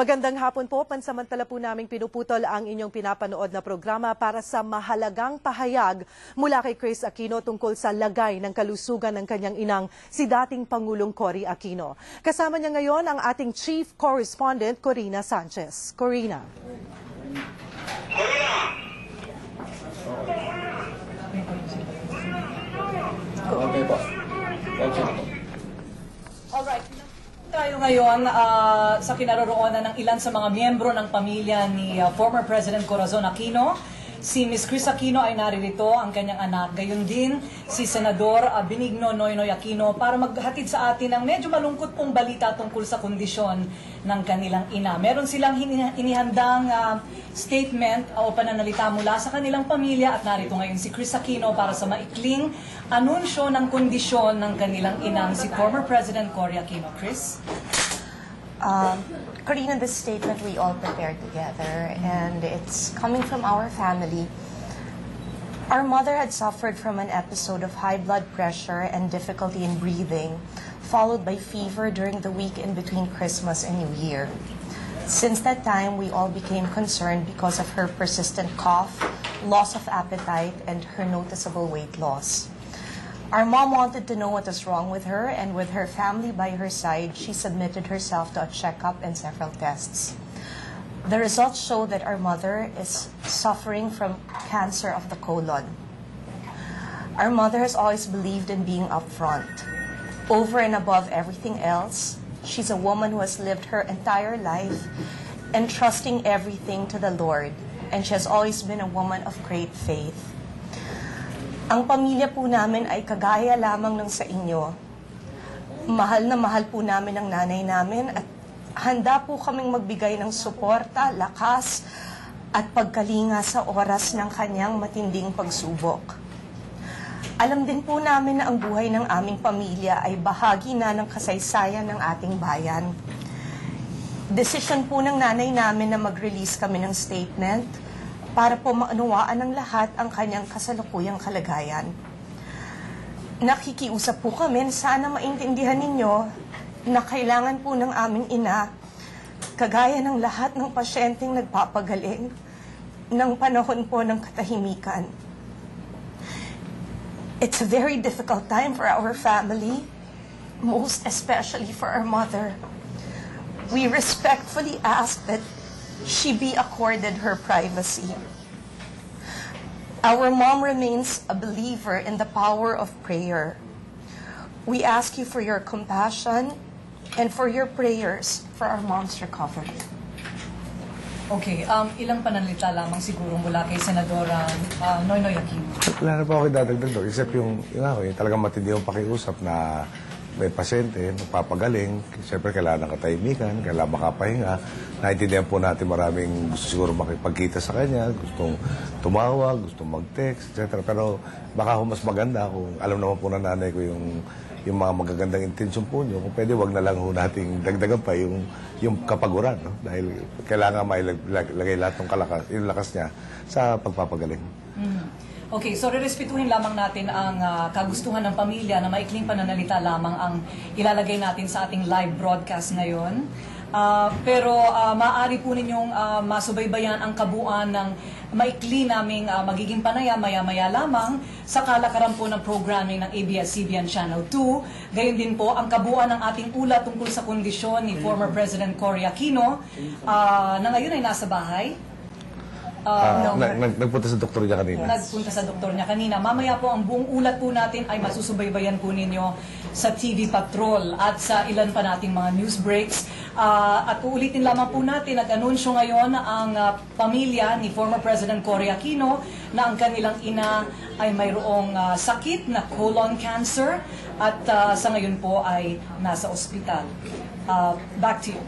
Magandang hapon po. Pansamantala po naming pinuputol ang inyong pinapanood na programa para sa mahalagang pahayag mula kay Chris Aquino tungkol sa lagay ng kalusugan ng kanyang inang, si dating Pangulong Cory Aquino. Kasama niya ngayon ang ating Chief Correspondent, Corina Sanchez. Corina. Okay po. Alright. Tayo ngayon sa kinaroroonan ng ilan sa mga miyembro ng pamilya ni former President Corazon Aquino. Si Ms. Chris Aquino ay naririto, ang kanyang anak. Gayon din si Senador Benigno Noynoy Aquino para maghatid sa atin ng medyo malungkot pong balita tungkol sa kondisyon ng kanilang ina. Meron silang inihandang statement o pananalita mula sa kanilang pamilya at narito ngayon si Chris Aquino para sa maikling anunsyo ng kondisyon ng kanilang inang si former President Cory Aquino. Chris? Corina, this statement we all prepared together, and it's coming from our family. Our mother had suffered from an episode of high blood pressure and difficulty in breathing, followed by fever during the week in between Christmas and New Year. Since that time, we all became concerned because of her persistent cough, loss of appetite, and her noticeable weight loss. Our mom wanted to know what was wrong with her, and with her family by her side, she submitted herself to a checkup and several tests. The results show that our mother is suffering from cancer of the colon. Our mother has always believed in being upfront. Over and above everything else, she's a woman who has lived her entire life entrusting everything to the Lord, and she has always been a woman of great faith. Ang pamilya po namin ay kagaya lamang ng sa inyo. Mahal na mahal po namin ang nanay namin at handa po kaming magbigay ng suporta, lakas at pagkalinga sa oras ng kanyang matinding pagsubok. Alam din po namin na ang buhay ng aming pamilya ay bahagi na ng kasaysayan ng ating bayan. Desisyon po ng nanay namin na mag-release kami ng statement para po maunawaan ng lahat ang kanyang kasalukuyang kalagayan. Nakikiusap po kami, sana maintindihan ninyo na kailangan po ng aming ina, kagaya ng lahat ng pasyenteng nagpapagaling, ng panahon po ng katahimikan. It's a very difficult time for our family, most especially for our mother. We respectfully ask that she be accorded her privacy. Our mom remains a believer in the power of prayer. We ask you for your compassion and for your prayers for our mom's recovery. Okay, ilang pananalita lamang siguro mula kay Senadora Noynoy Aquino. Wala na po ako dadagdag doon, except yung talagang matindi yung pakiusap na may pasyente, magpapagaling, siyempre kailangan ng katahimikan, kailangan makapahinga. Naintindihan po natin maraming gusto siguro makipagkita sa kanya, gustong tumawag, gustong mag-text, etc. Pero baka mas maganda kung alam naman po na nanay ko yung mga magagandang intensyon po nyo, kung pwede wag na lang ho nating dagdagan pa yung kapaguran, no? Dahil kailangan mailagay lahat ng lakas niya sa pagpapagaling. Okay, so rerespetuhin lamang natin ang kagustuhan ng pamilya na maikling pananalita lamang ang ilalagay natin sa ating live broadcast ngayon. Pero maaari po ninyong masubaybayan ang kabuuan ng maikli naming magiging panaya maya-maya lamang sa kalakaran po ng programming ng ABS-CBN Channel 2. Gayon din po ang kabuuan ng ating ulat tungkol sa kondisyon ni former President Cory Aquino na ngayon ay nasa bahay. Nagpunta sa doktor niya kanina. Nagpunta sa doktor niya kanina. Mamaya po ang buong ulat po natin ay masusubaybayan po ninyo sa TV Patrol at sa ilan pa nating mga news breaks. At uulitin lamang po natin at anunsyo ngayon ang pamilya ni former President Cory Aquino na ang kanilang ina ay mayroong sakit na colon cancer at sa ngayon po ay nasa ospital. Back to you.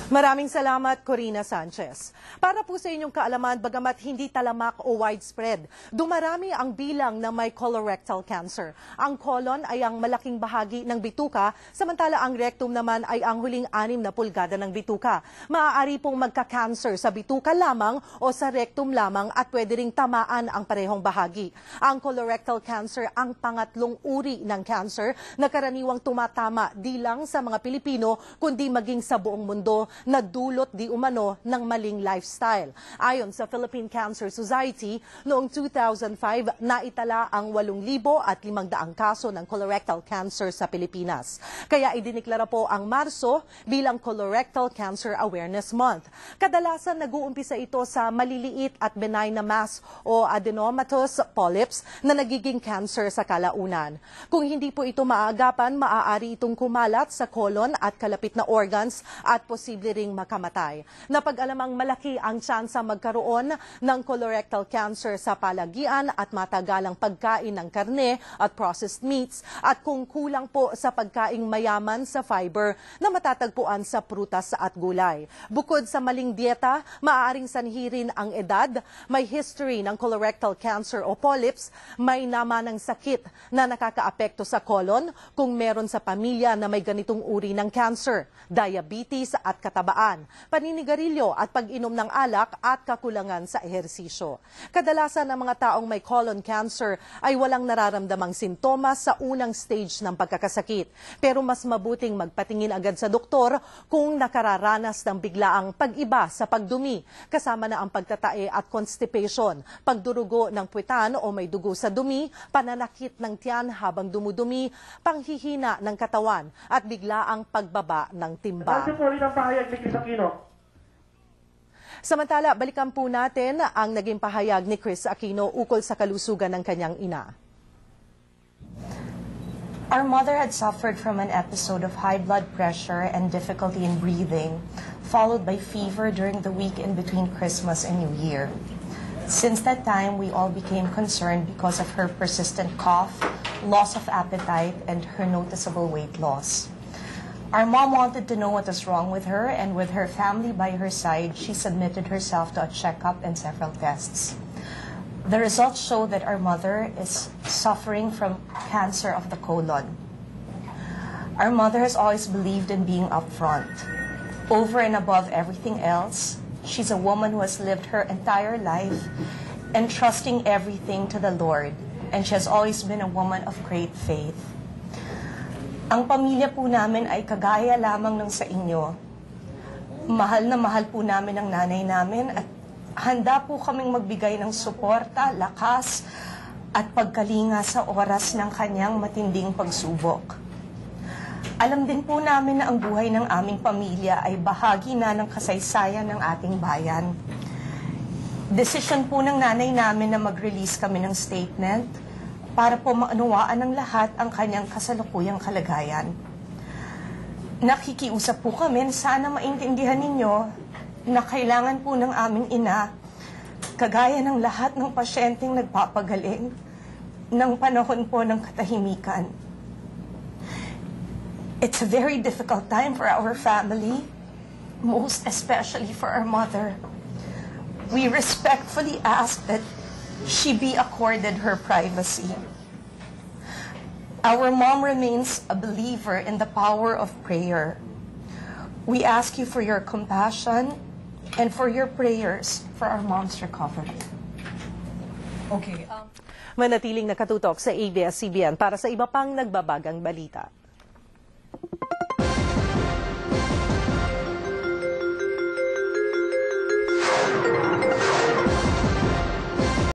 Maraming salamat, Corina Sanchez. Para po sa inyong kaalaman, bagamat hindi talamak o widespread, dumarami ang bilang na may colorectal cancer. Ang colon ay ang malaking bahagi ng bituka, samantala ang rectum naman ay ang huling 6 na pulgada ng bituka. Maaari pong magka-cancer sa bituka lamang o sa rectum lamang at pwede ring tamaan ang parehong bahagi. Ang colorectal cancer ang pangatlong uri ng cancer na karaniwang tumatama di lang sa mga Pilipino kundi maging sa buong mundo na dulot di umano ng maling lifestyle. Ayon sa Philippine Cancer Society, noong 2005, naitala ang 8,500 kaso ng colorectal cancer sa Pilipinas. Kaya idiniklara po ang Marso bilang Colorectal Cancer Awareness Month. Kadalasan nag-uumpisa ito sa maliliit at benign na mass o adenomatous polyps na nagiging cancer sa kalaunan. Kung hindi po ito maaagapan, maaari itong kumalat sa colon at kalapit na organs at posible ring makamatay. Napag-alamang malaki ang tsansa magkaroon ng colorectal cancer sa palagian at matagalang pagkain ng karne at processed meats at kung kulang po sa pagkaing mayaman sa fiber na matatagpuan sa prutas at gulay. Bukod sa maling dieta, maaaring sanhirin ang edad, may history ng colorectal cancer o polyps, may naman ng sakit na nakakaapekto sa colon kung meron sa pamilya na may ganitong uri ng cancer, diabetes at katabaan, paninigarilyo at pag-inom ng alak at kakulangan sa ehersisyo. Kadalasan ang mga taong may colon cancer ay walang nararamdamang sintomas sa unang stage ng pagkakasakit. Pero mas mabuting magpatingin agad sa doktor kung nakararanas ng biglaang pag-iba sa pagdumi, kasama na ang pagtatae at constipation, pagdurugo ng puwetan o may dugo sa dumi, pananakit ng tiyan habang dumudumi, panghihina ng katawan at biglaang pagbaba ng timbang. Samantala, balikan po natin ang naging pahayag ni Chris Aquino ukol sa kalusugan ng kanyang ina. Our mother had suffered from an episode of high blood pressure and difficulty in breathing, followed by fever during the week in between Christmas and New Year. Since that time, we all became concerned because of her persistent cough, loss of appetite, and her noticeable weight loss. Our mom wanted to know what was wrong with her, and with her family by her side, she submitted herself to a checkup and several tests. The results show that our mother is suffering from cancer of the colon. Our mother has always believed in being upfront. Over and above everything else, she's a woman who has lived her entire life entrusting everything to the Lord, and she has always been a woman of great faith. Ang pamilya po namin ay kagaya lamang ng sa inyo. Mahal na mahal po namin ang nanay namin at handa po kaming magbigay ng suporta, lakas at pagkalinga sa oras ng kanyang matinding pagsubok. Alam din po namin na ang buhay ng aming pamilya ay bahagi na ng kasaysayan ng ating bayan. Desisyon po ng nanay namin na mag-release kami ng statement para po maunawaan ng lahat ang kanyang kasalukuyang kalagayan. Nakikiusap po kami, sana maintindihan ninyo na kailangan po ng aming ina, kagaya ng lahat ng pasyenteng nagpapagaling, ng panahon po ng katahimikan. It's a very difficult time for our family, most especially for our mother. We respectfully ask that she be accorded her privacy. Our mom remains a believer in the power of prayer. We ask you for your compassion and for your prayers for our mom's recovery. Okay. Manatiling nakatutok sa ABS-CBN para sa iba pang nagbabagang balita.